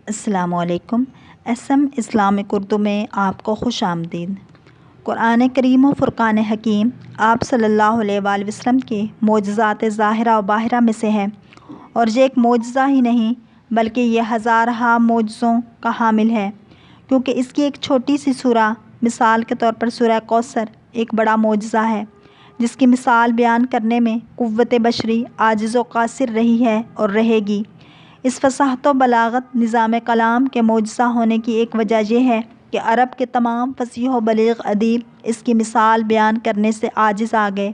السلام علیکم۔ SM Islamic Urdu میں آپ کو خوش آمدید۔ قرآن کریم و فرقان حکیم آپ صلی اللہ علیہ وآلہ وسلم کے معجزات ظاہرہ و باہرہ میں سے ہے، اور یہ ایک معجزہ ہی نہیں بلکہ یہ ہزارہا معجزوں کا حامل ہے، کیونکہ اس کی ایک چھوٹی سی سورہ، مثال کے طور پر سورہ کوثر، ایک بڑا معجزہ ہے جس کی مثال بیان کرنے میں قوت بشری عاجز و قاصر رہی ہے اور رہے گی۔ اس فصاحت و بلاغت نظام کلام کے معجزہ ہونے کی ایک وجہ یہ ہے کہ عرب کے تمام فصیح و بلیغ ادیب اس کی مثال بیان کرنے سے عاجز آ گئے،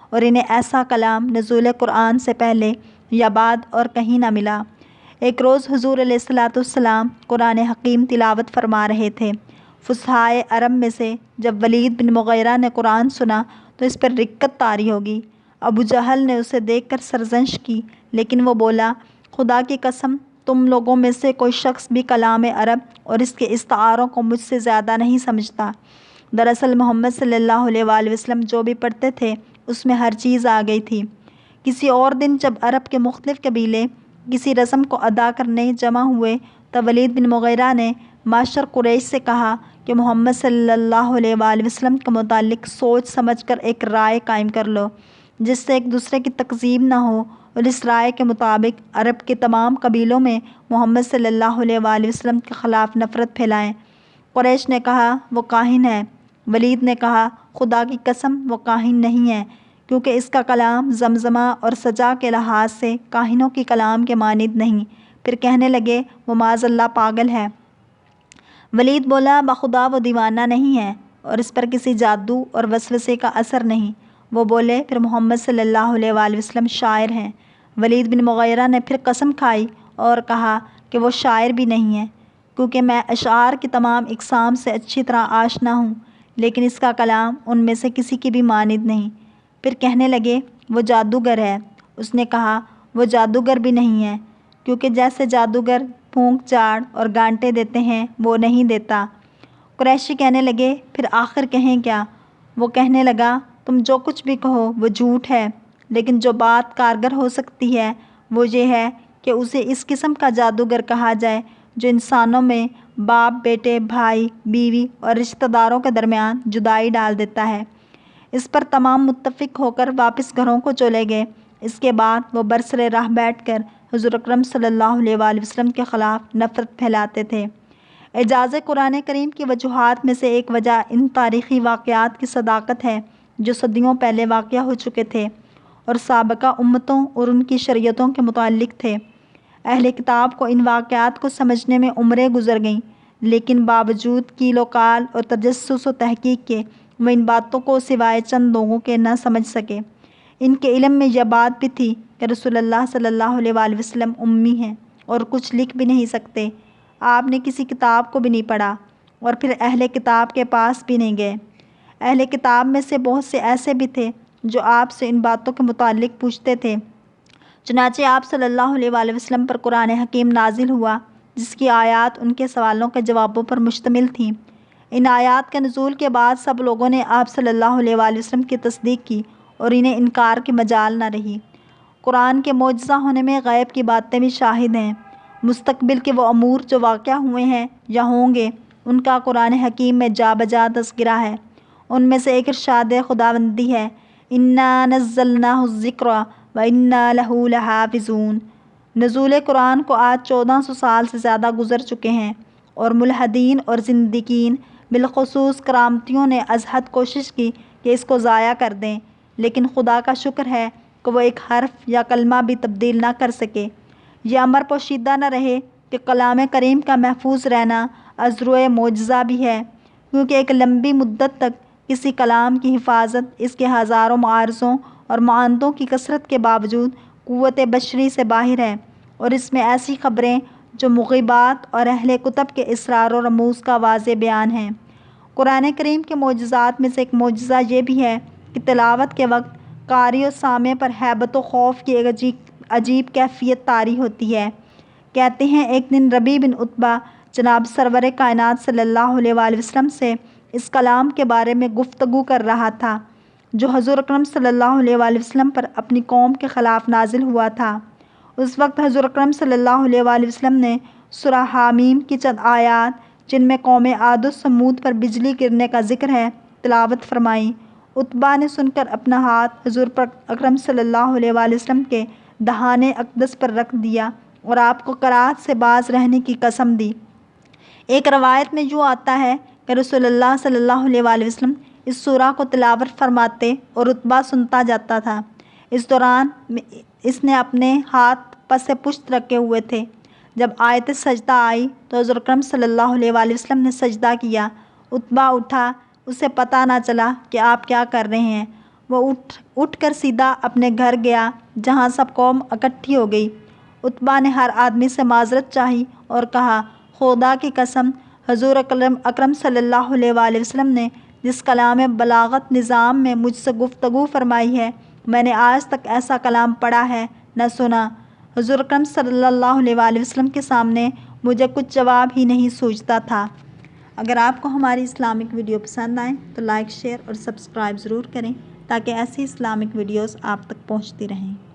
اور انہیں ایسا کلام نزول قرآن سے پہلے یا بعد اور کہیں نہ ملا۔ ایک روز حضور علیہ الصلاۃ والسلام قرآن حکیم تلاوت فرما رہے تھے۔ فصحائے عرب میں سے جب ولید بن مغیرہ نے قرآن سنا تو اس پر رکت طاری ہوگی۔ ابو جہل نے اسے دیکھ کر سرزنش کی، لیکن وہ بولا، خدا کی قسم، تم لوگوں میں سے کوئی شخص بھی کلام عرب اور اس کے استعاروں کو مجھ سے زیادہ نہیں سمجھتا۔ دراصل محمد صلی اللہ علیہ وآلہ وسلم جو بھی پڑھتے تھے اس میں ہر چیز آ گئی تھی۔ کسی اور دن جب عرب کے مختلف قبیلے کسی رسم کو ادا کرنے جمع ہوئے تو ولید بن مغیرہ نے معشر قریش سے کہا کہ محمد صلی اللہ علیہ وآلہ وسلم کے متعلق سوچ سمجھ کر ایک رائے قائم کر لو جس سے ایک دوسرے کی تکذیب نہ ہو، اور اس رائے کے مطابق عرب کے تمام قبیلوں میں محمد صلی اللہ علیہ وآلہ وسلم کے خلاف نفرت پھیلائیں۔ قریش نے کہا، وہ کاہن ہے۔ ولید نے کہا، خدا کی قسم، وہ کاہن نہیں ہے، کیونکہ اس کا کلام زمزمہ اور سجا کے لحاظ سے کاہنوں کی کلام کے مانند نہیں۔ پھر کہنے لگے، وہ معاذ اللہ پاگل ہے۔ ولید بولا، بخدا وہ دیوانہ نہیں ہے، اور اس پر کسی جادو اور وسوسے کا اثر نہیں۔ وہ بولے، پھر محمد صلی اللہ علیہ وآلہ وسلم شاعر ہیں۔ ولید بن مغیرہ نے پھر قسم کھائی اور کہا کہ وہ شاعر بھی نہیں ہے، کیونکہ میں اشعار کی تمام اقسام سے اچھی طرح آشنا ہوں، لیکن اس کا کلام ان میں سے کسی کی بھی مانند نہیں۔ پھر کہنے لگے، وہ جادوگر ہے۔ اس نے کہا، وہ جادوگر بھی نہیں ہے، کیونکہ جیسے جادوگر پھونک جھاڑ اور گانٹے دیتے ہیں وہ نہیں دیتا۔ قریشی کہنے لگے، پھر آخر کہیں کیا؟ وہ کہنے لگا، تم جو کچھ بھی کہو وہ جھوٹ ہے، لیکن جو بات کارگر ہو سکتی ہے وہ یہ ہے کہ اسے اس قسم کا جادوگر کہا جائے جو انسانوں میں باپ بیٹے، بھائی بیوی اور رشتہ داروں کے درمیان جدائی ڈال دیتا ہے۔ اس پر تمام متفق ہو کر واپس گھروں کو چلے گئے۔ اس کے بعد وہ برسر راہ بیٹھ کر حضور اکرم صلی اللہ علیہ وآلہ وسلم کے خلاف نفرت پھیلاتے تھے۔ اعجاز قرآن کریم کی وجوہات میں سے ایک وجہ ان تاریخی واقعات کی صداقت ہے جو صدیوں پہلے واقع ہو چکے تھے اور سابقہ امتوں اور ان کی شریعتوں کے متعلق تھے۔ اہل کتاب کو ان واقعات کو سمجھنے میں عمریں گزر گئیں، لیکن باوجود کیل و کال اور تجسس و تحقیق کے وہ ان باتوں کو سوائے چند لوگوں کے نہ سمجھ سکے۔ ان کے علم میں یہ بات بھی تھی کہ رسول اللہ صلی اللہ علیہ وآلہ وسلم امی ہیں اور کچھ لکھ بھی نہیں سکتے۔ آپ نے کسی کتاب کو بھی نہیں پڑھا اور پھر اہل کتاب کے پاس بھی نہیں گئے۔ اہل کتاب میں سے بہت سے ایسے بھی تھے جو آپ سے ان باتوں کے متعلق پوچھتے تھے۔ چنانچہ آپ صلی اللہ علیہ وآلہ وسلم پر قرآن حکیم نازل ہوا جس کی آیات ان کے سوالوں کے جوابوں پر مشتمل تھیں۔ ان آیات کے نزول کے بعد سب لوگوں نے آپ صلی اللہ علیہ وآلہ وسلم کی تصدیق کی اور انہیں انکار کی مجال نہ رہی۔ قرآن کے معجزہ ہونے میں غیب کی باتیں بھی شاہد ہیں۔ مستقبل کے وہ امور جو واقع ہوئے ہیں یا ہوں گے ان کا قرآن حکیم میں جا بجا تذکرہ ہے۔ ان میں سے ایک ارشاد خداوندی ہے، اِنَّا نَزَّلْنَاهُ الذِّكْرَ وَإِنَّا لَهُ لَحَافِظُونَ۔ نزول قرآن کو آج 1400 سال سے زیادہ گزر چکے ہیں، اور ملحدین اور زندیقین بالخصوص کرامتیوں نے از حد کوشش کی کہ اس کو ضائع کر دیں، لیکن خدا کا شکر ہے کہ وہ ایک حرف یا کلمہ بھی تبدیل نہ کر سکے۔ یہ امر پوشیدہ نہ رہے کہ کلام کریم کا محفوظ رہنا ازروع معجزہ بھی ہے، کیونکہ ایک لمبی مدت تک کسی کلام کی حفاظت اس کے ہزاروں معارضوں اور معاندوں کی کثرت کے باوجود قوت بشری سے باہر ہے، اور اس میں ایسی خبریں جو مغیبات اور اہل کتب کے اسرار و رموز کا واضح بیان ہیں۔ قرآن کریم کے معجزات میں سے ایک معجزہ یہ بھی ہے کہ تلاوت کے وقت قاری و سامع پر ہیبت و خوف کی ایک عجیب کیفیت طاری ہوتی ہے۔ کہتے ہیں ایک دن ربیع بن عتبہ جناب سرور کائنات صلی اللہ علیہ وآلہ وسلم سے اس کلام کے بارے میں گفتگو کر رہا تھا جو حضور اکرم صلی اللہ علیہ وآلہ وسلم پر اپنی قوم کے خلاف نازل ہوا تھا۔ اس وقت حضور اکرم صلی اللہ علیہ وآلہ وسلم نے سورہ حامیم کی چند آیات جن میں قوم عاد و سمود پر بجلی گرنے کا ذکر ہے تلاوت فرمائیں۔ عتبہ نے سن کر اپنا ہاتھ حضور اکرم صلی اللہ علیہ وآلہ وسلم کے دہان اقدس پر رکھ دیا اور آپ کو قرات سے باز رہنے کی قسم دی۔ ایک روایت میں یوں آتا ہے کہ رسول اللہ صلی اللہ علیہ وآلہ وسلم اس سورہ کو تلاوت فرماتے اور عتبہ سنتا جاتا تھا۔ اس دوران اس نے اپنے ہاتھ پس پشت رکھے ہوئے تھے۔ جب آیت سجدہ آئی تو حضور اکرم صلی اللہ علیہ وآلہ وسلم نے سجدہ کیا۔ عتبہ اٹھا، اسے پتہ نہ چلا کہ آپ کیا کر رہے ہیں۔ وہ اٹھ کر سیدھا اپنے گھر گیا جہاں سب قوم اکٹھی ہو گئی۔ عتبہ نے ہر آدمی سے معذرت چاہی اور کہا، خدا کی قسم، حضور اکرم صلی اللہ علیہ وآلہ وسلم نے جس کلام بلاغت نظام میں مجھ سے گفتگو فرمائی ہے، میں نے آج تک ایسا کلام پڑھا ہے نہ سنا۔ حضور اکرم صلی اللہ علیہ وآلہ وسلم کے سامنے مجھے کچھ جواب ہی نہیں سوچتا تھا۔ اگر آپ کو ہماری اسلامک ویڈیو پسند آئیں تو لائک، شیئر اور سبسکرائب ضرور کریں تاکہ ایسی اسلامک ویڈیوز آپ تک پہنچتی رہیں۔